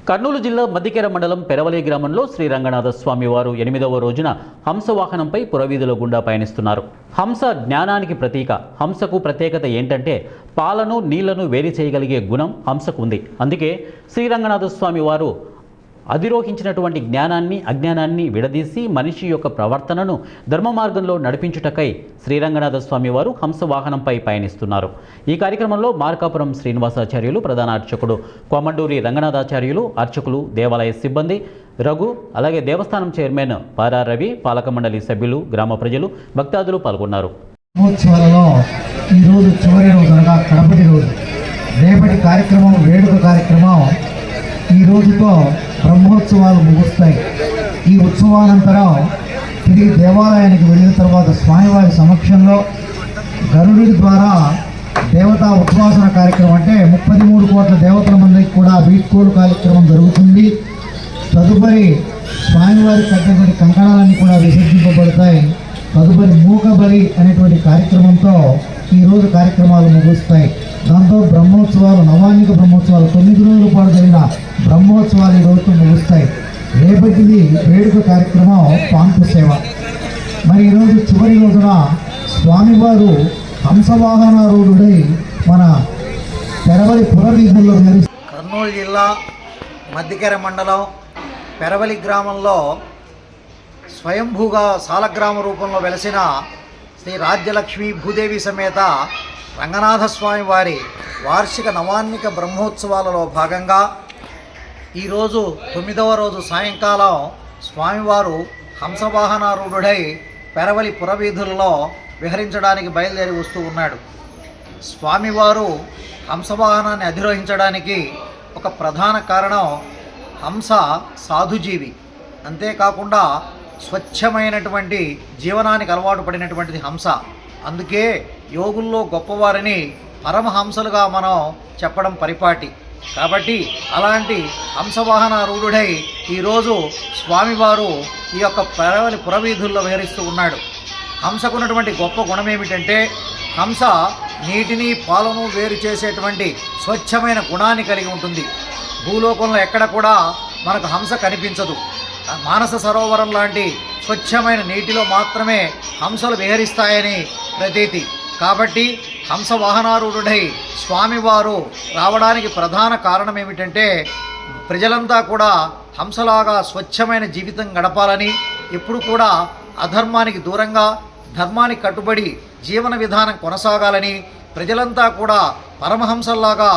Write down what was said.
కర్నూలు జిల్లా మద్దికేర మండలం పెరవలి గ్రామంలో శ్రీ రంగనాథ స్వామి వారు 8వ రోజున హంస వాహనంపై పురవీధుల గుండా పయనిస్తున్నారు. హంస జ్ఞానానికి ప్రతీక. హంసకు ప్రత్యేకత ఏంటంటే పాలను నీళ్లను వేరు చేయగలిగే గుణం హంసకు ఉంది. అందుకే శ్రీ రంగనాథ స్వామి వారు అధిరోహించినటువంటి జ్ఞానాన్ని అజ్ఞానాన్ని విడదీసి మనిషి యొక్క ప్రవర్తనను ధర్మ మార్గంలో నడిపించుటకై శ్రీరంగనాథ స్వామి వారు హంస వాహనంపై పయనిస్తున్నారు. ఈ కార్యక్రమంలో మార్కాపురం శ్రీనివాసాచార్యులు, ప్రధాన అర్చకుడు కొమండూరి రంగనాథాచార్యులు, అర్చకులు, దేవాలయ సిబ్బంది, రఘు, అలాగే దేవస్థానం చైర్మన్ పారా రవి, పాలక మండలి సభ్యులు, గ్రామ ప్రజలు, భక్తాదులు పాల్గొన్నారు. ఈరోజు చివరి రోజు అనగా కడపటి రోజు. రేపటి కార్యక్రమం వేడుక కార్యక్రమం ఈ రోజుతో బ్రహ్మోత్సవాలు ముగుస్తాయి. ఈ ఉత్సవానంతరం తిరిగి దేవాలయానికి వెళ్ళిన తర్వాత స్వామివారి సమక్షంలో గరుడి ద్వారా దేవతా ఉద్వాసన కార్యక్రమం, అంటే 33 కోట్ల దేవతల మందికి కూడా వీడ్కోలు కార్యక్రమం జరుగుతుంది. తదుపరి స్వామివారి కట్టినటువంటి కంకణాలన్నీ కూడా విసర్జింపబడతాయి. తదుపరి మూకబలి అనేటువంటి కార్యక్రమంతో ఈరోజు కార్యక్రమాలు ముగుస్తాయి. దాంతో బ్రహ్మోత్సవాలు, నవాన్నిక బ్రహ్మోత్సవాలు 9 రోజుల పాటు జరిగిన బ్రహ్మోత్సవాలు ఈరోజు ముగుస్తాయి. రేపటిది వేడుక కార్యక్రమం పాంపు సేవ. మరి ఈరోజు చివరి రోజున స్వామివారు హంసవాహనారూఢుడై మన పెరవలి పురవీధుల్లో కర్నూలు జిల్లా మద్దికేర మండలం పెరవలి గ్రామంలో స్వయంభూగా సాలగ్రామ రూపంలో వెలసిన శ్రీ రాజ్యలక్ష్మి భూదేవి సమేత రంగనాథస్వామి వారి వార్షిక నవాన్నిక బ్రహ్మోత్సవాలలో భాగంగా ఈరోజు 9వ రోజు సాయంకాలం స్వామివారు హంసవాహనారూఢుడై పెరవలి పురవీధుల్లో విహరించడానికి బయలుదేరి వస్తూ ఉన్నాడు. స్వామివారు హంసవాహనాన్ని అధిరోహించడానికి ఒక ప్రధాన కారణం హంస సాధుజీవి, అంతేకాకుండా స్వచ్ఛమైనటువంటి జీవనానికి అలవాటు పడినటువంటిది హంస. అందుకే యోగుల్లో గొప్పవారిని పరమహంసలుగా మనం చెప్పడం పరిపాటి. కాబట్టి అలాంటి హంసవాహనారూఢుడై ఈరోజు స్వామివారు ఈ యొక్క పెరవలి పురవీధుల్లో విహరిస్తూ ఉన్నాడు. హంసకున్నటువంటి గొప్ప గుణం ఏమిటంటే హంస నీటిని పాలను వేరు చేసేటువంటి స్వచ్ఛమైన గుణాన్ని కలిగి ఉంటుంది. భూలోకంలో ఎక్కడ కూడా మనకు హంస కనిపించదు. మానస సరోవరం లాంటి స్వచ్ఛమైన నీటిలో మాత్రమే హంసలు విహరిస్తాయని ప్రతీతి. కాబట్టి హంస వాహనారూఢుడై స్వామివారు రావడానికి ప్రధాన కారణం ఏమిటంటే ప్రజలంతా కూడా హంసలాగా స్వచ్ఛమైన జీవితం గడపాలని, ఎప్పుడు కూడా అధర్మానికి దూరంగా ధర్మానికి కట్టుబడి జీవన విధానం కొనసాగాలని, ప్రజలంతా కూడా పరమహంసల్లాగా